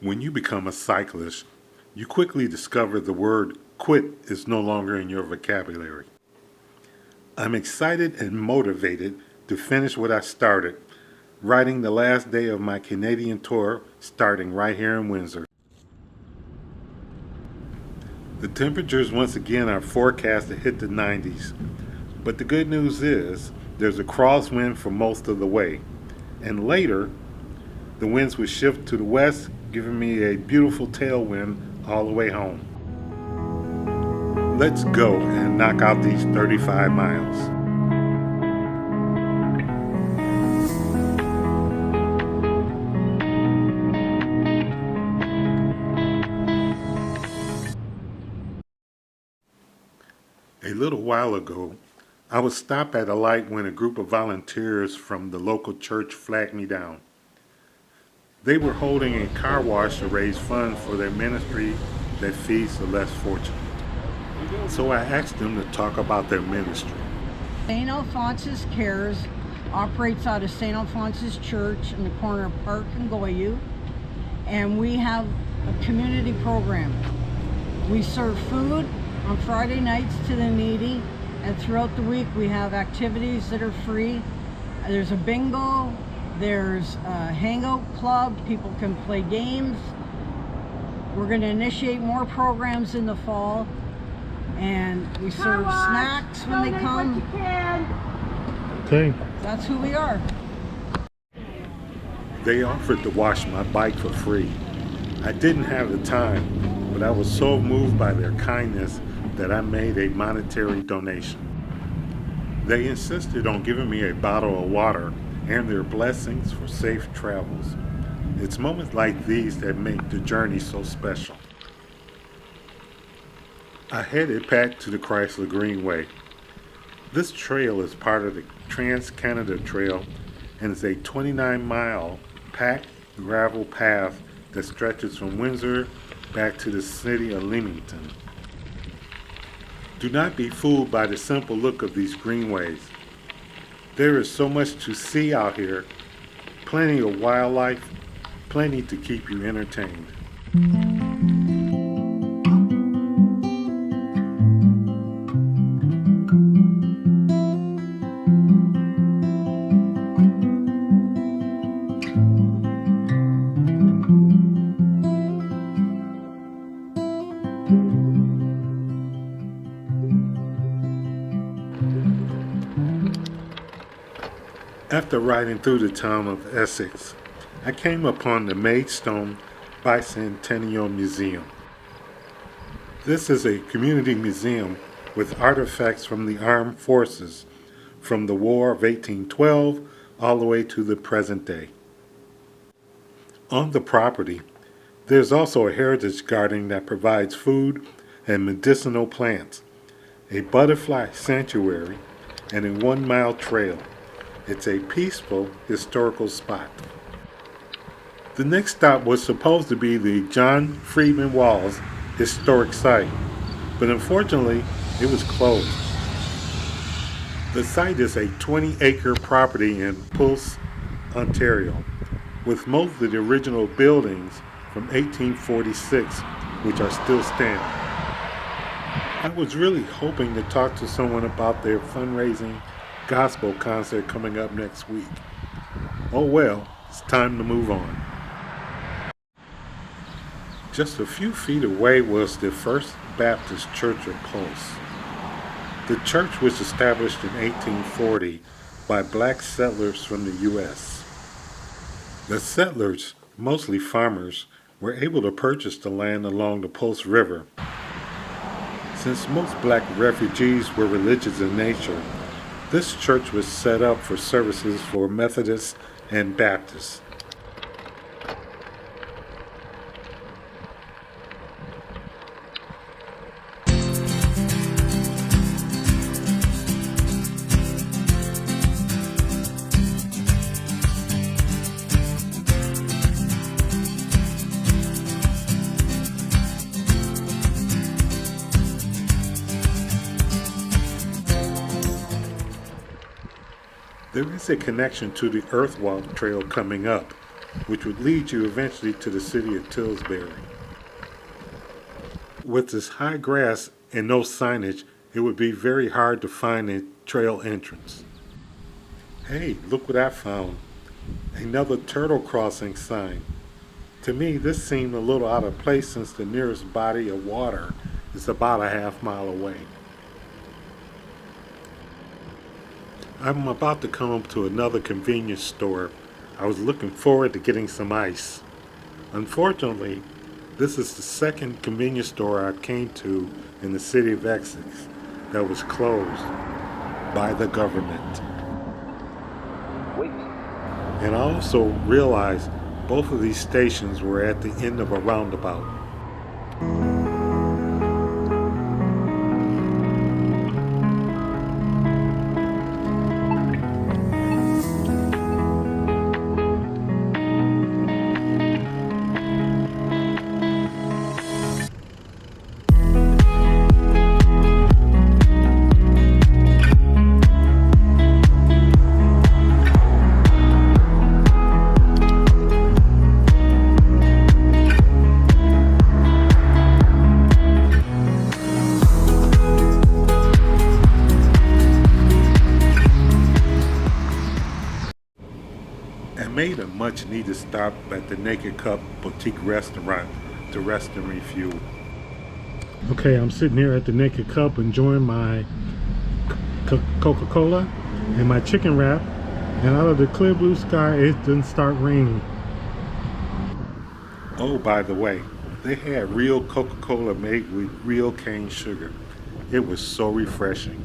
When you become a cyclist, you quickly discover the word quit is no longer in your vocabulary. I'm excited and motivated to finish what I started, riding the last day of my Canadian tour starting right here in Windsor. The temperatures once again are forecast to hit the 90s, but the good news is there's a crosswind for most of the way, and later the winds will shift to the west, giving me a beautiful tailwind all the way home. Let's go and knock out these 35 miles. A little while ago, I was stopped at a light when a group of volunteers from the local church flagged me down. They were holding a car wash to raise funds for their ministry that feeds the less fortunate. So I asked them to talk about their ministry. St. Alphonsus Cares operates out of St. Alphonsus Church in the corner of Park and Goyu, and we have a community program. We serve food on Friday nights to the needy, and throughout the week we have activities that are free. There's a bingo, there's a hangout club, people can play games. We're going to initiate more programs in the fall, and we serve snacks when they come. Okay. That's who we are. They offered to wash my bike for free. I didn't have the time, but I was so moved by their kindness that I made a monetary donation. They insisted on giving me a bottle of water and their blessings for safe travels. It's moments like these that make the journey so special. I headed back to the Chrysler Greenway. This trail is part of the Trans-Canada Trail and is a 29-mile packed gravel path that stretches from Windsor back to the city of Leamington. Do not be fooled by the simple look of these greenways. There is so much to see out here, plenty of wildlife, plenty to keep you entertained. After riding through the town of Essex, I came upon the Maidstone Bicentennial Museum. This is a community museum with artifacts from the armed forces from the War of 1812 all the way to the present day. On the property, there's also a heritage garden that provides food and medicinal plants, a butterfly sanctuary, and a 1-mile trail. It's a peaceful historical spot. The next stop was supposed to be the John Freedman Walls historic site, but unfortunately it was closed. The site is a 20-acre property in Puce, Ontario, with most of the original buildings from 1846, which are still standing. I was really hoping to talk to someone about their fundraising gospel concert coming up next week. Oh well, it's time to move on. Just a few feet away was the First Baptist Church of Puce. The church was established in 1840 by black settlers from the U.S. The settlers, mostly farmers, were able to purchase the land along the Puce River. Since most black refugees were religious in nature, this church was set up for services for Methodists and Baptists. There is a connection to the Earthwalk Trail coming up, which would lead you eventually to the city of Tillsbury. With this high grass and no signage, it would be very hard to find a trail entrance. Hey, look what I found. Another turtle crossing sign. To me, this seemed a little out of place since the nearest body of water is about a half-mile away. I'm about to come up to another convenience store. I was looking forward to getting some ice. Unfortunately, this is the second convenience store I came to in the city of Essex that was closed by the government. Wait. And I also realized both of these stations were at the end of a roundabout. Made a much needed stop at the Naked Cup boutique restaurant to rest and refuel. Okay, I'm sitting here at the Naked Cup enjoying my Coca-Cola and my chicken wrap, and out of the clear blue sky it didn't start raining. Oh, by the way, they had real Coca-Cola made with real cane sugar. It was so refreshing.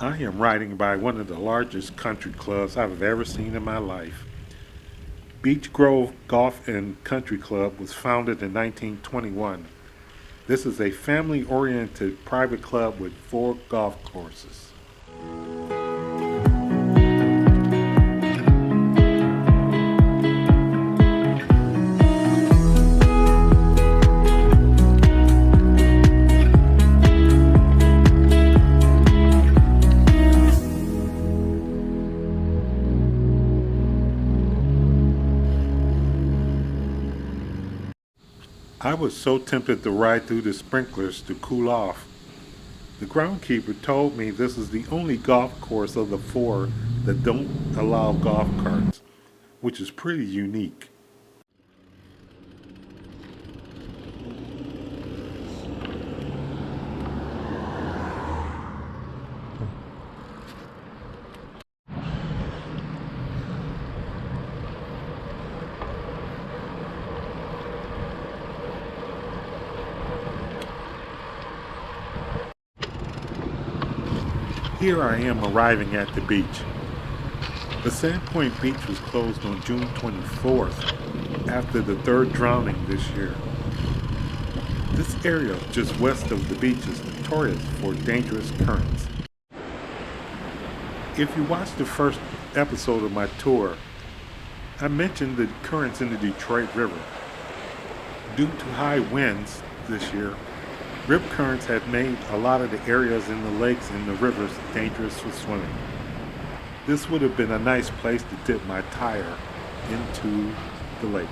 I am riding by one of the largest country clubs I've ever seen in my life. Beech Grove Golf and Country Club was founded in 1921. This is a family-oriented private club with 4 golf courses. I was so tempted to ride through the sprinklers to cool off. The groundskeeper told me this is the only golf course of the 4 that don't allow golf carts, which is pretty unique. Here I am arriving at the beach. The Sandpoint Beach was closed on June 24th after the 3rd drowning this year. This area just west of the beach is notorious for dangerous currents. If you watched the first episode of my tour, I mentioned the currents in the Detroit River. Due to high winds this year, rip currents had made a lot of the areas in the lakes and the rivers dangerous for swimming. This would have been a nice place to dip my tire into the lake.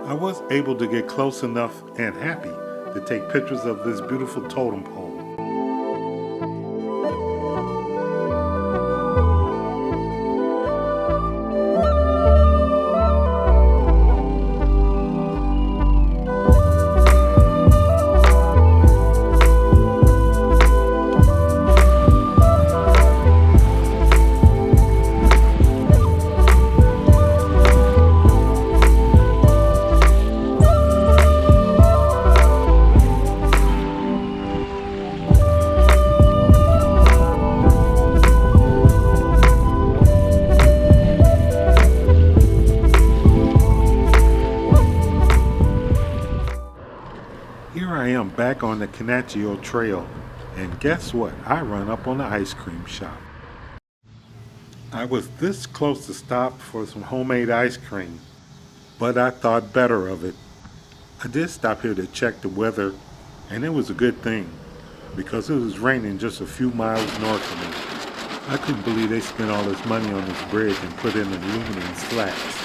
I was able to get close enough and happy to take pictures of this beautiful totem pole. Here I am back on the Canaccio Trail, and guess what? I run up on the ice cream shop. I was this close to stop for some homemade ice cream, but I thought better of it. I did stop here to check the weather, and it was a good thing, because it was raining just a few miles north of me. I couldn't believe they spent all this money on this bridge and put in aluminum slats.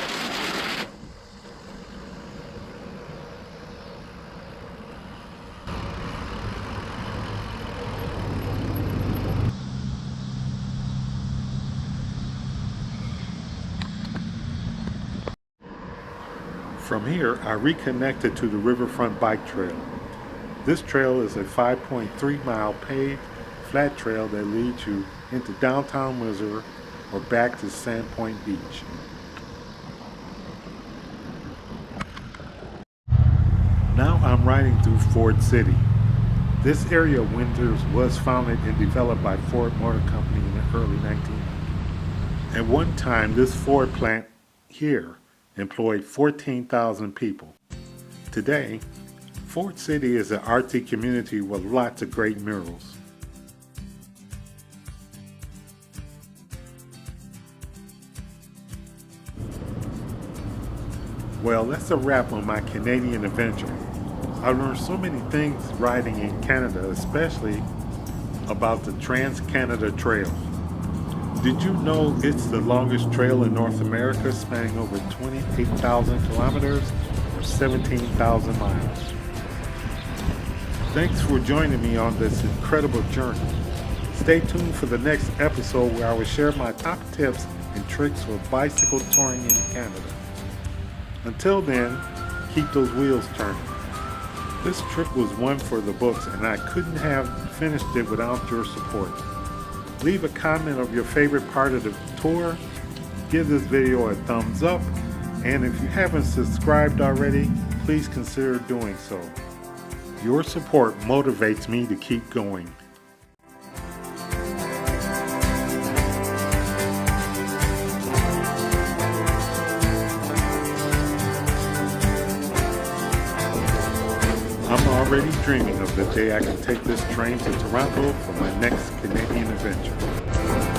From here, I reconnected to the Riverfront Bike Trail. This trail is a 5.3 mile paved flat trail that leads you into downtown Windsor or back to Sandpoint Beach. Now I'm riding through Ford City. This area of Windsor was founded and developed by Ford Motor Company in the early 1900s. At one time, this Ford plant here employed 14,000 people. Today, Ford City is an artsy community with lots of great murals. Well, that's a wrap on my Canadian adventure. I learned so many things riding in Canada, especially about the Trans-Canada Trail. Did you know it's the longest trail in North America, spanning over 28,000 kilometers or 17,000 miles? Thanks for joining me on this incredible journey. Stay tuned for the next episode where I will share my top tips and tricks for bicycle touring in Canada. Until then, keep those wheels turning. This trip was one for the books, and I couldn't have finished it without your support. Leave a comment of your favorite part of the tour, give this video a thumbs up, and if you haven't subscribed already, please consider doing so. Your support motivates me to keep going. I'm already dreaming of the day I can take this train to Toronto for my next Canadian adventure.